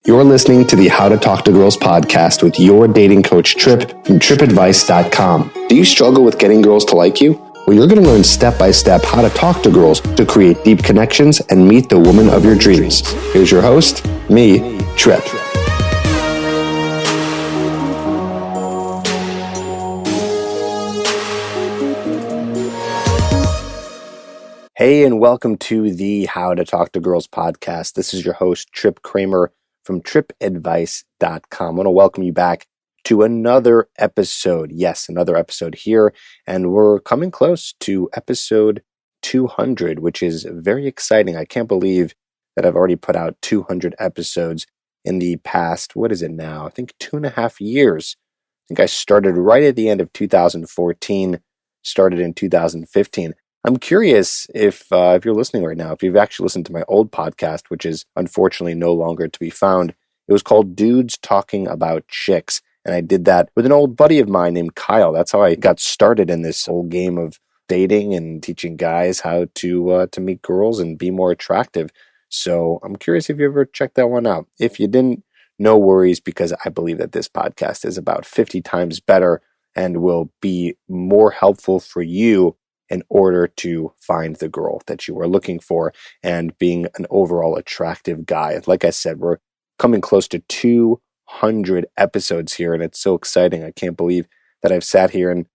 You're listening to the How to Talk to Girls podcast with your dating coach, Trip, from tripadvice.com. Do you struggle with getting girls to like you? Well, you're going to learn step-by-step how to talk to girls to create deep connections and meet the woman of your dreams. Here's your host, me, Trip. Hey, and welcome to the How to Talk to Girls podcast. This is your host, Trip Kramer, from tripadvice.com. I want to welcome you back to another episode. Yes, another episode here. And we're coming close to episode 200, which is very exciting. I can't believe that I've already put out 200 episodes in the past, what is it now? I think 2.5 years. I think I started right at the end of 2014, started in 2015. I'm curious if you're listening right now, if you've actually listened to my old podcast, which is unfortunately no longer to be found. It was called Dudes Talking About Chicks. And I did that with an old buddy of mine named Kyle. That's how I got started in this whole game of dating and teaching guys how to meet girls and be more attractive. So I'm curious if you ever checked that one out. If you didn't, no worries, because I believe that this podcast is about 50 times better and will be more helpful for you in order to find the girl that you are looking for and being an overall attractive guy. Like I said, we're coming close to 200 episodes here, and it's so exciting. I can't believe that I've sat here and,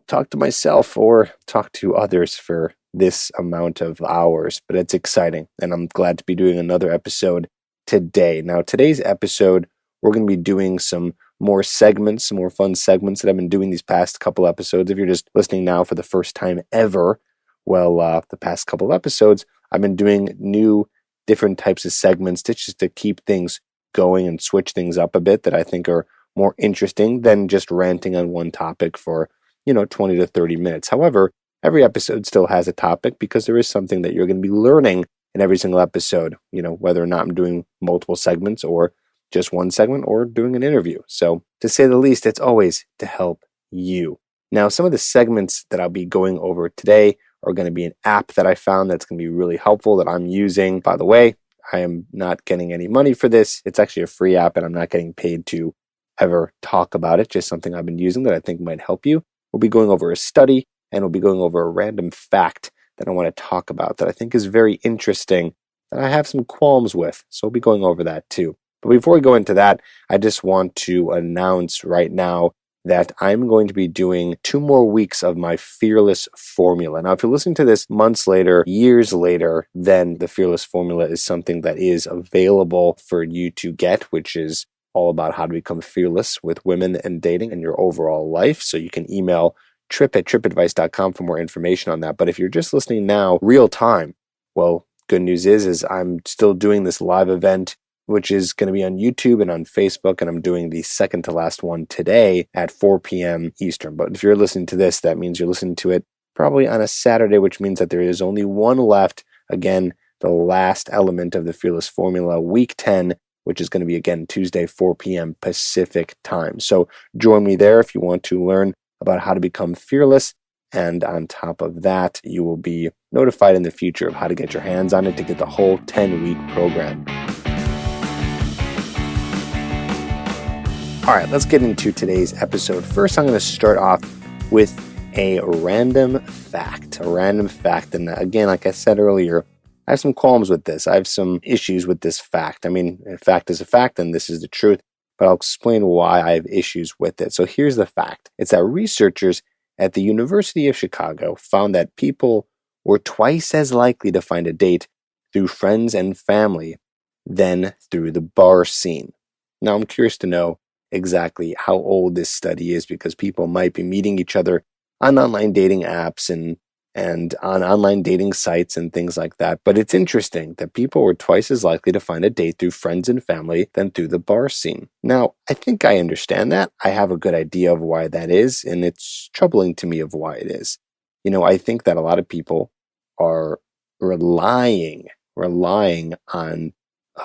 talked to myself or talked to others for this amount of hours, but it's exciting, and I'm glad to be doing another episode today. Now, today's episode, we're going to be doing some more segments, some more fun segments that I've been doing these past couple episodes. If you're just listening now for the first time ever, the past couple episodes, I've been doing new, different types of segments just to keep things going and switch things up a bit that I think are more interesting than just ranting on one topic for, 20 to 30 minutes. However, every episode still has a topic because there is something that you're going to be learning in every single episode, whether or not I'm doing multiple segments or just one segment or doing an interview. So to say the least, it's always to help you. Now, some of the segments that I'll be going over today are going to be an app that I found that's going to be really helpful that I'm using. By the way, I am not getting any money for this. It's actually a free app and I'm not getting paid to ever talk about it. Just something I've been using that I think might help you. We'll be going over a study and we'll be going over a random fact that I want to talk about that I think is very interesting that I have some qualms with. So we'll be going over that too. But before we go into that, I just want to announce right now that I'm going to be doing 2 more weeks of my Fearless Formula. Now, if you're listening to this months later, years later, then the Fearless Formula is something that is available for you to get, which is all about how to become fearless with women and dating and your overall life. So you can email trip@tripadvice.com for more information on that. But if you're just listening now, real time, good news is I'm still doing this live event, which is going to be on YouTube and on Facebook, and I'm doing the second to last one today at 4 p.m. Eastern. But if you're listening to this, that means you're listening to it probably on a Saturday, which means that there is only one left. Again, the last element of the Fearless Formula, week 10, which is going to be, again, Tuesday, 4 p.m. Pacific time. So join me there if you want to learn about how to become fearless. And on top of that, you will be notified in the future of how to get your hands on it to get the whole 10-week program. All right, let's get into today's episode. First, I'm going to start off with a random fact. And again, like I said earlier, I have some qualms with this. I have some issues with this fact. I mean, a fact is a fact, and this is the truth, but I'll explain why I have issues with it. So here's the fact. It's that researchers at the University of Chicago found that people were twice as likely to find a date through friends and family than through the bar scene. Now, I'm curious to know exactly how old this study is because people might be meeting each other on online dating apps and on online dating sites and things like that. But it's interesting that people were twice as likely to find a date through friends and family than through the bar scene. Now, I think I understand that. I have a good idea of why that is, and it's troubling to me of why it is. I think that a lot of people are relying on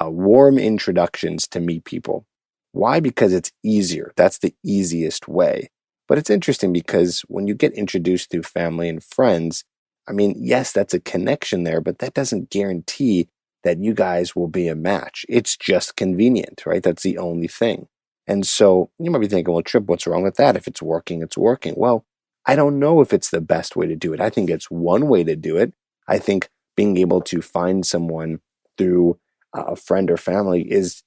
warm introductions to meet people. Why? Because it's easier. That's the easiest way. But it's interesting because when you get introduced through family and friends, I mean, yes, that's a connection there, but that doesn't guarantee that you guys will be a match. It's just convenient, right? That's the only thing. And so you might be thinking, well, Trip, what's wrong with that? If it's working, it's working. Well, I don't know if it's the best way to do it. I think it's one way to do it. I think being able to find someone through a friend or family is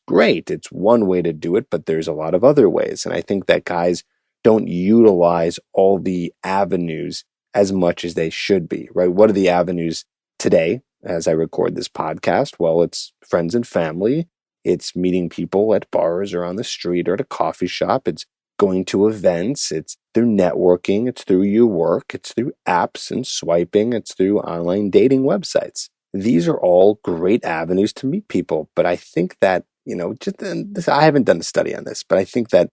great. It's one way to do it, but there's a lot of other ways. And I think that guys don't utilize all the avenues as much as they should be, right? What are the avenues today as I record this podcast? Well, it's friends and family. It's meeting people at bars or on the street or at a coffee shop. It's going to events. It's through networking. It's through your work. It's through apps and swiping. It's through online dating websites. These are all great avenues to meet people. But I think that, I haven't done a study on this, but I think that,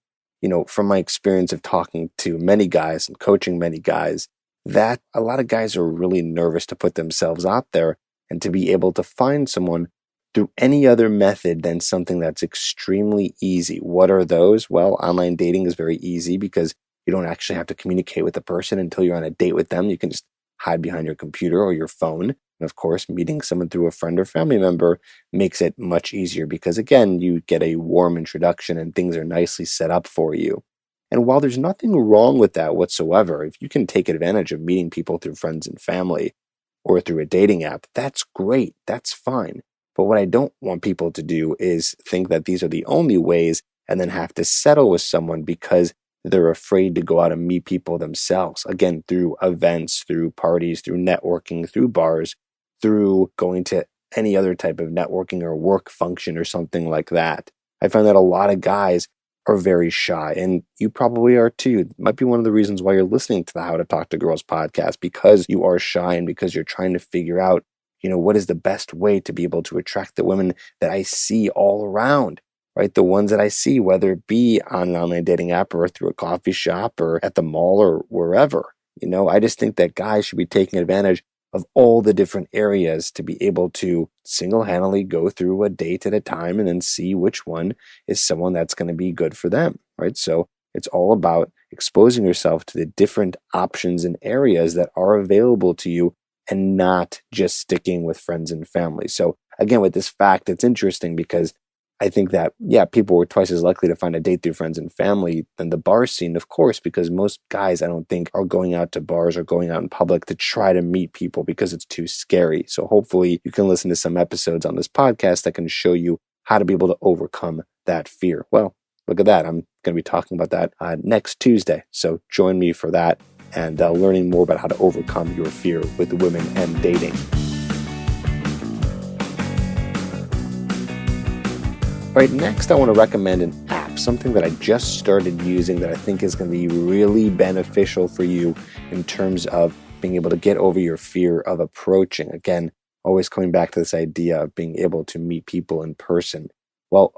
from my experience of talking to many guys and coaching many guys, that a lot of guys are really nervous to put themselves out there and to be able to find someone through any other method than something that's extremely easy. What are those? Well, online dating is very easy because you don't actually have to communicate with the person until you're on a date with them. You can just hide behind your computer or your phone. And of course, meeting someone through a friend or family member makes it much easier because, again, you get a warm introduction and things are nicely set up for you. And while there's nothing wrong with that whatsoever, if you can take advantage of meeting people through friends and family or through a dating app, that's great. That's fine. But what I don't want people to do is think that these are the only ways and then have to settle with someone because they're afraid to go out and meet people themselves. Again, through events, through parties, through networking, through bars, through going to any other type of networking or work function or something like that. I find that a lot of guys are very shy, and you probably are too. It might be one of the reasons why you're listening to the How to Talk to Girls podcast, because you are shy and because you're trying to figure out what is the best way to be able to attract the women that I see all around, right? The ones that I see, whether it be on an online dating app or through a coffee shop or at the mall or wherever. I just think that guys should be taking advantage of all the different areas to be able to single-handedly go through a date at a time and then see which one is someone that's going to be good for them, right? So it's all about exposing yourself to the different options and areas that are available to you and not just sticking with friends and family. So again, with this fact, it's interesting because I think that, people were twice as likely to find a date through friends and family than the bar scene, of course, because most guys, I don't think, are going out to bars or going out in public to try to meet people because it's too scary. So hopefully you can listen to some episodes on this podcast that can show you how to be able to overcome that fear. Well, look at that. I'm going to be talking about that next Tuesday. So join me for that and learning more about how to overcome your fear with women and dating. All right, next I want to recommend an app, something that I just started using that I think is going to be really beneficial for you in terms of being able to get over your fear of approaching. Again, always coming back to this idea of being able to meet people in person. Well,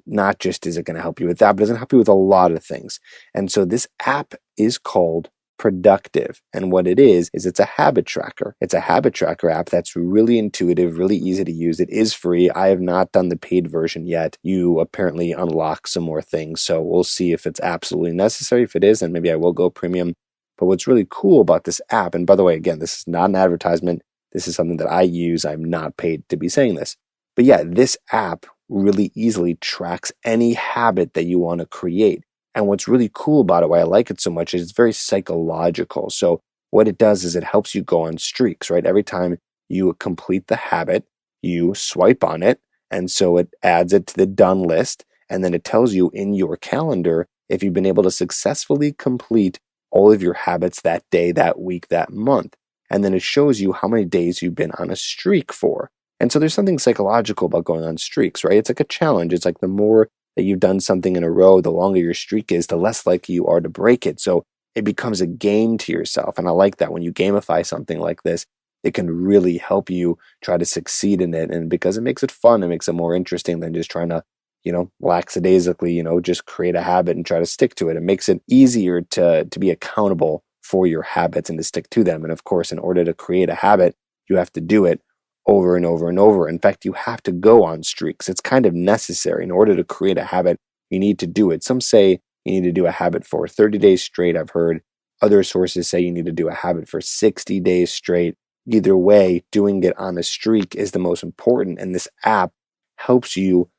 not just is it going to help you with that, but it's going to help you with a lot of things. And so this app is called Productive. And what it is it's a habit tracker. It's a habit tracker app that's really intuitive, really easy to use. It is free. I have not done the paid version yet. You apparently unlock some more things. So we'll see if it's absolutely necessary. If it is, then maybe I will go premium. But what's really cool about this app, and by the way, again, this is not an advertisement. This is something that I use. I'm not paid to be saying this. But this app really easily tracks any habit that you want to create. And what's really cool about it, why I like it so much, is it's very psychological. So what it does is it helps you go on streaks, right? Every time you complete the habit, you swipe on it. And so it adds it to the done list. And then it tells you in your calendar if you've been able to successfully complete all of your habits that day, that week, that month. And then it shows you how many days you've been on a streak for. And so there's something psychological about going on streaks, right? It's like a challenge. It's like the more that you've done something in a row, the longer your streak is, the less likely you are to break it. So it becomes a game to yourself. And I like that when you gamify something like this, it can really help you try to succeed in it. And because it makes it fun, it makes it more interesting than just trying to, lackadaisically, just create a habit and try to stick to it. It makes it easier to be accountable for your habits and to stick to them. And of course, in order to create a habit, you have to do it over and over and over. In fact, you have to go on streaks. It's kind of necessary. In order to create a habit, you need to do it. Some say you need to do a habit for 30 days straight. I've heard other sources say you need to do a habit for 60 days straight. either way, doing it on a streak is the most important. And this app helps you,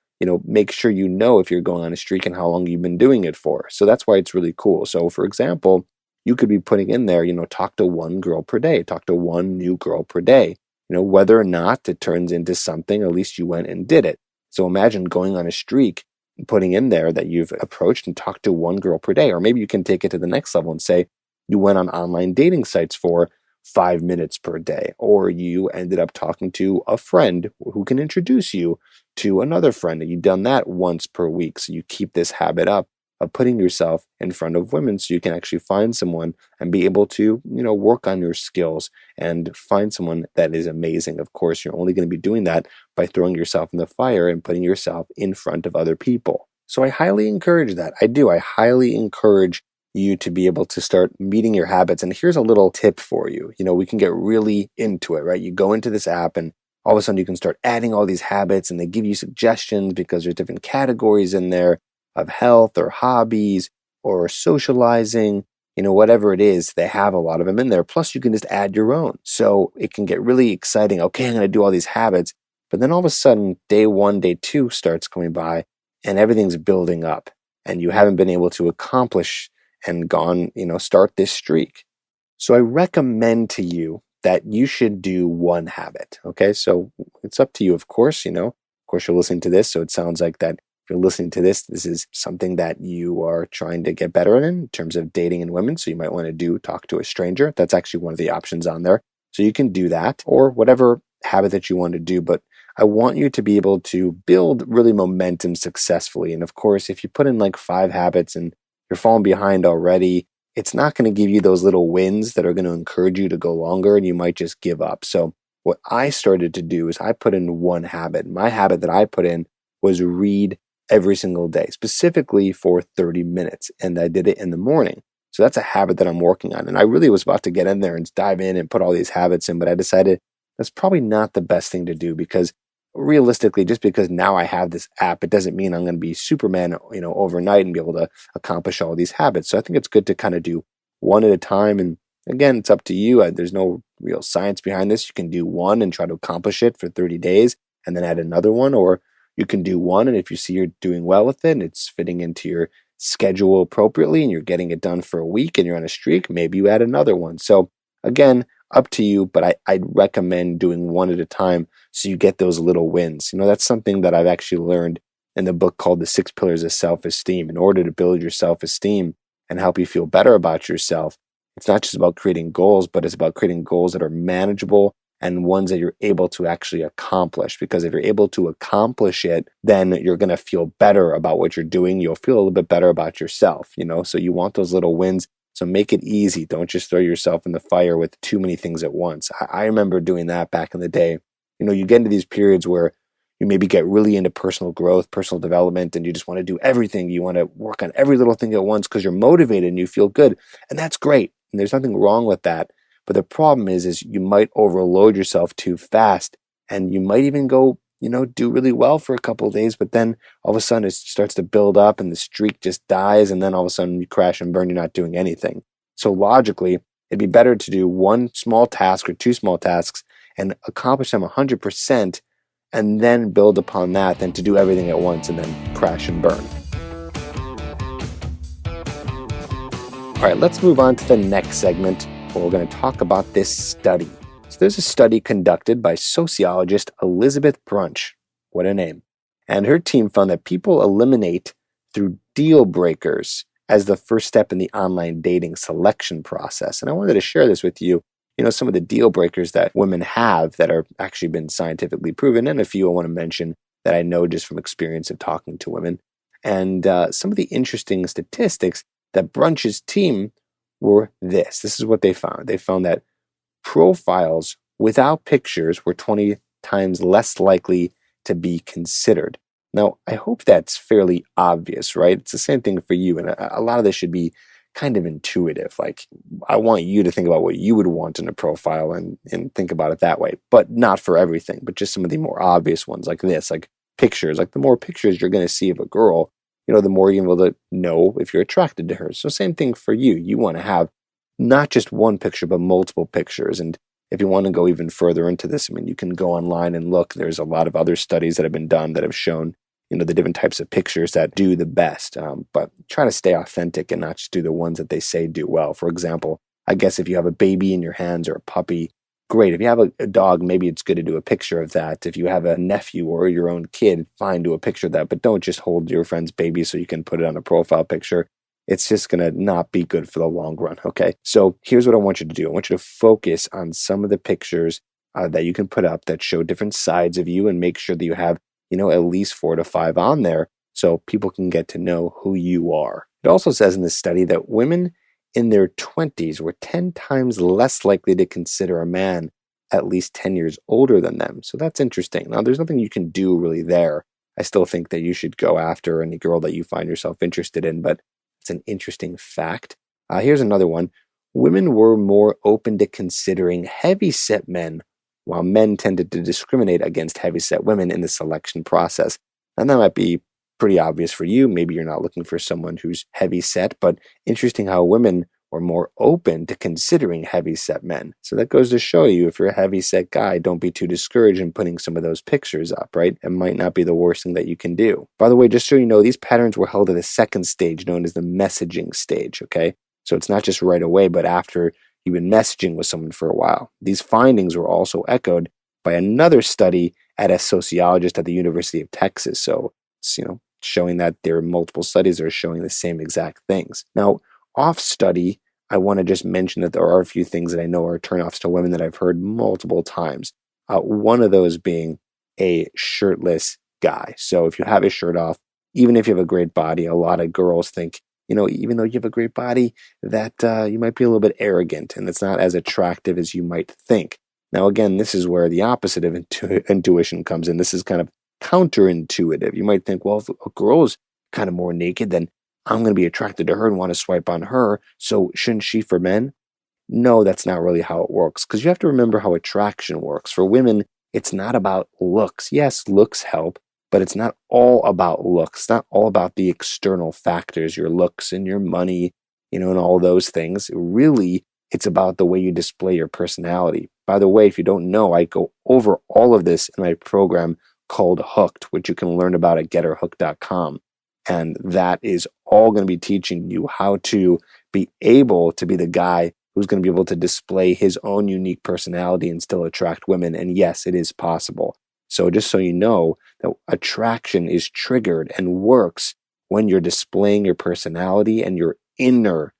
make sure you know if you're going on a streak and how long you've been doing it for. So that's why it's really cool. So for example, you could be putting in there, talk to one girl per day, talk to one new girl per day, whether or not it turns into something, at least you went and did it. So imagine going on a streak and putting in there that you've approached and talked to one girl per day. Or maybe you can take it to the next level and say you went on online dating sites for 5 minutes per day, or you ended up talking to a friend who can introduce you to another friend, and you've done that once per week. So you keep this habit up of putting yourself in front of women so you can actually find someone and be able to, work on your skills and find someone that is amazing. Of course, you're only going to be doing that by throwing yourself in the fire and putting yourself in front of other people. So I highly encourage that. I highly encourage you to be able to start meeting your habits. And here's a little tip for you. We can get really into it, right? You go into this app and all of a sudden you can start adding all these habits, and they give you suggestions because there's different categories in there of health or hobbies or socializing, whatever it is, they have a lot of them in there. Plus you can just add your own. So it can get really exciting. Okay, I'm going to do all these habits. But then all of a sudden, day 1, day 2 starts coming by and everything's building up and you haven't been able to accomplish and start this streak. So I recommend to you that you should do one habit. Okay, so it's up to you, of course. Of course, you're listening to this, so it sounds like that if you're listening to this is something that you are trying to get better in terms of dating and women. So you might want to talk to a stranger. That's actually one of the options on there. So you can do that, or whatever habit that you want to do. But I want you to be able to build really momentum successfully. And of course, if you put in like 5 habits and you're falling behind already, it's not going to give you those little wins that are going to encourage you to go longer, and you might just give up. So what I started to do is I put in one habit. My habit that I put in was read every single day, specifically for 30 minutes. And I did it in the morning. So that's a habit that I'm working on. And I really was about to get in there and dive in and put all these habits in, but I decided that's probably not the best thing to do, because realistically, just because now I have this app, it doesn't mean I'm going to be Superman, overnight and be able to accomplish all these habits. So I think it's good to kind of do one at a time. And again, it's up to you. There's no real science behind this. You can do one and try to accomplish it for 30 days and then add another one, or you can do one, and if you see you're doing well with it and it's fitting into your schedule appropriately and you're getting it done for a week and you're on a streak, maybe you add another one. So again, up to you, but I'd recommend doing one at a time so you get those little wins. That's something that I've actually learned in the book called The 6 Pillars of Self-Esteem. In order to build your self-esteem and help you feel better about yourself, it's not just about creating goals, but it's about creating goals that are manageable and ones that you're able to actually accomplish. Because if you're able to accomplish it, then you're going to feel better about what you're doing. You'll feel a little bit better about yourself, so you want those little wins. So make it easy. Don't just throw yourself in the fire with too many things at once. I remember doing that back in the day. You get into these periods where you maybe get really into personal growth, personal development, and you just want to do everything. You want to work on every little thing at once because you're motivated and you feel good. And that's great. And there's nothing wrong with that. But the problem is you might overload yourself too fast, and you might even go, do really well for a couple of days, but then all of a sudden it starts to build up and the streak just dies, and then all of a sudden you crash and burn, you're not doing anything. So logically, it'd be better to do one small task or 2 small tasks and accomplish them 100% and then build upon that than to do everything at once and then crash and burn. All right, let's move on to the next segment where we're going to talk about this study. So there's a study conducted by sociologist Elizabeth Brunch, what a name, and her team found that people eliminate through deal breakers as the first step in the online dating selection process. And I wanted to share this with you, some of the deal breakers that women have that are actually been scientifically proven, and a few I want to mention that I know just from experience of talking to women. And some of the interesting statistics that Brunch's team were this. This is what they found. They found that profiles without pictures were 20 times less likely to be considered. Now, I hope that's fairly obvious, right? It's the same thing for you. And a lot of this should be kind of intuitive. Like, I want you to think about what you would want in a profile and think about it that way, but not for everything, but just some of the more obvious ones like this, like pictures. Like the more pictures you're going to see of a girl, the more you're able to know if you're attracted to her. So same thing for you. You want to have not just one picture, but multiple pictures. And if you want to go even further into this, I mean, you can go online and look. There's a lot of other studies that have been done that have shown, the different types of pictures that do the best. But try to stay authentic and not just do the ones that they say do well. For example, I guess if you have a baby in your hands or a puppy, great. If you have a dog, maybe it's good to do a picture of that. If you have a nephew or your own kid, fine, do a picture of that. But don't just hold your friend's baby so you can put it on a profile picture. It's just going to not be good for the long run, okay? So here's what I want you to do. I want you to focus on some of the pictures that you can put up that show different sides of you, and make sure that you have, at least 4 to 5 on there so people can get to know who you are. It also says in this study that women in their 20s were 10 times less likely to consider a man at least 10 years older than them. So that's interesting. Now, there's nothing you can do really there. I still think that you should go after any girl that you find yourself interested in, but it's an interesting fact. Here's another one. Women were more open to considering heavy-set men, while men tended to discriminate against heavy-set women in the selection process. And that might be pretty obvious for you. Maybe you're not looking for someone who's heavy-set, but interesting how women were more open to considering heavy-set men. So that goes to show you, if you're a heavy-set guy, don't be too discouraged in putting some of those pictures up, right? It might not be the worst thing that you can do. By the way, just so you know, these patterns were held at a second stage known as the messaging stage, okay? So it's not just right away, but after you've been messaging with someone for a while. These findings were also echoed by another study at a sociologist at the University of Texas. So it's, showing that there are multiple studies that are showing the same exact things. Now, off study, I want to just mention that there are a few things that I know are turnoffs to women that I've heard multiple times. One of those being a shirtless guy. So if you have a shirt off, even if you have a great body, a lot of girls think, even though you have a great body, that you might be a little bit arrogant and it's not as attractive as you might think. Now, again, this is where the opposite of intuition comes in. This is kind of counterintuitive. You might think, well, if a girl is kind of more naked, then I'm going to be attracted to her and want to swipe on her. So shouldn't she for men? No, that's not really how it works, because you have to remember how attraction works. For women, it's not about looks. Yes, looks help, but it's not all about looks. It's not all about the external factors, your looks and your money, and all those things. Really, it's about the way you display your personality. By the way, if you don't know, I go over all of this in my program called Hooked, which you can learn about at getherhooked.com. And that is all going to be teaching you how to be able to be the guy who's going to be able to display his own unique personality and still attract women. And yes, it is possible. So just so you know, that attraction is triggered and works when you're displaying your personality and your inner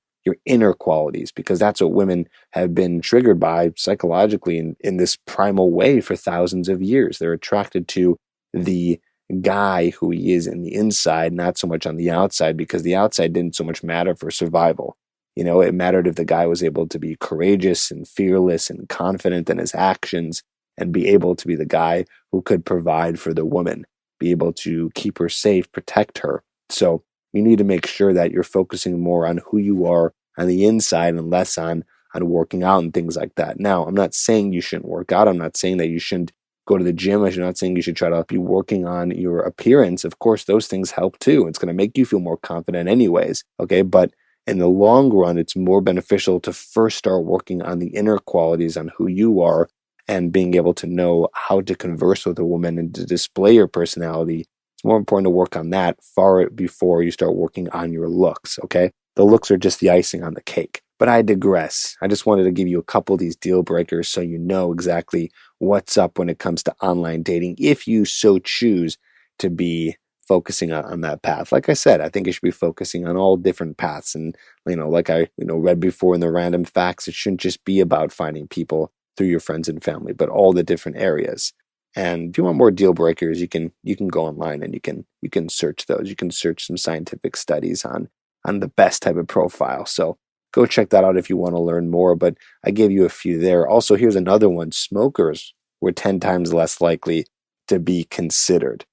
qualities, because that's what women have been triggered by psychologically in this primal way for thousands of years. They're attracted to the guy who he is in the inside, not so much on the outside, because the outside didn't so much matter for survival. It mattered if the guy was able to be courageous and fearless and confident in his actions and be able to be the guy who could provide for the woman, be able to keep her safe, protect her. So you need to make sure that you're focusing more on who you are on the inside and less on working out and things like that. Now, I'm not saying you shouldn't work out. I'm not saying that you shouldn't go to the gym. I'm not saying you should try to be working on your appearance. Of course, those things help too. It's going to make you feel more confident anyways, okay? But in the long run, it's more beneficial to first start working on the inner qualities, on who you are, and being able to know how to converse with a woman and to display your personality. It's more important to work on that far before you start working on your looks, okay? The looks are just the icing on the cake. But I digress. I just wanted to give you a couple of these deal breakers so you know exactly what's up when it comes to online dating, if you so choose to be focusing on that path. Like I said, I think you should be focusing on all different paths. And, like I read before in the random facts, it shouldn't just be about finding people through your friends and family, but all the different areas. And if you want more deal breakers, you can go online and you can search those. You can search some scientific studies on the best type of profile. So go check that out if you want to learn more. But I gave you a few there. Also, here's another one. Smokers were 10 times less likely to be considered,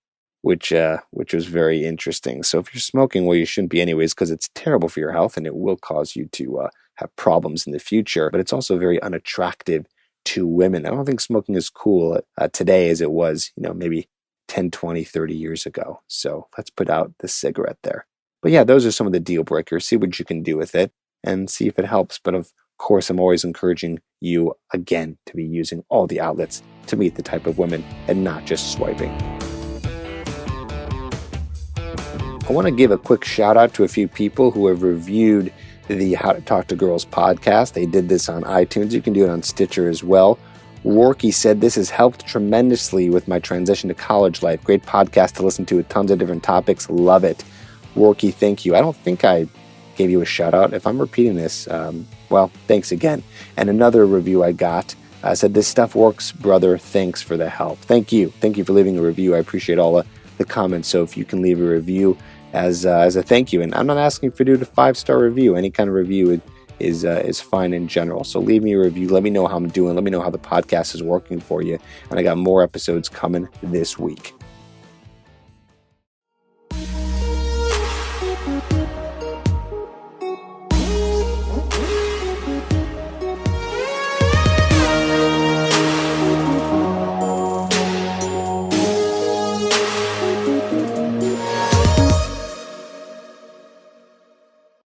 which was very interesting. So if you're smoking, well, you shouldn't be anyways, because it's terrible for your health and it will cause you to have problems in the future. But it's also very unattractive to women. I don't think smoking is cool today as it was, maybe 10, 20, 30 years ago. So let's put out the cigarette there. But yeah, those are some of the deal breakers. See what you can do with it and see if it helps. But of course, I'm always encouraging you, again, to be using all the outlets to meet the type of women and not just swiping. I want to give a quick shout out to a few people who have reviewed the How to Talk to Girls podcast. They did this on iTunes. You can do it on Stitcher as well. Rourke said, "This has helped tremendously with my transition to college life. Great podcast to listen to with tons of different topics. Love it." Rourke, thank you. I don't think I gave you a shout out. If I'm repeating this, well, thanks again. And another review I got said, "This stuff works, brother. Thanks for the help." Thank you. Thank you for leaving a review. I appreciate all the comments. So if you can leave a review as a thank you, and I'm not asking for you to do a 5-star review. Any kind of review is fine in general. So leave me a review. Let me know how I'm doing. Let me know how the podcast is working for you. And I got more episodes coming this week.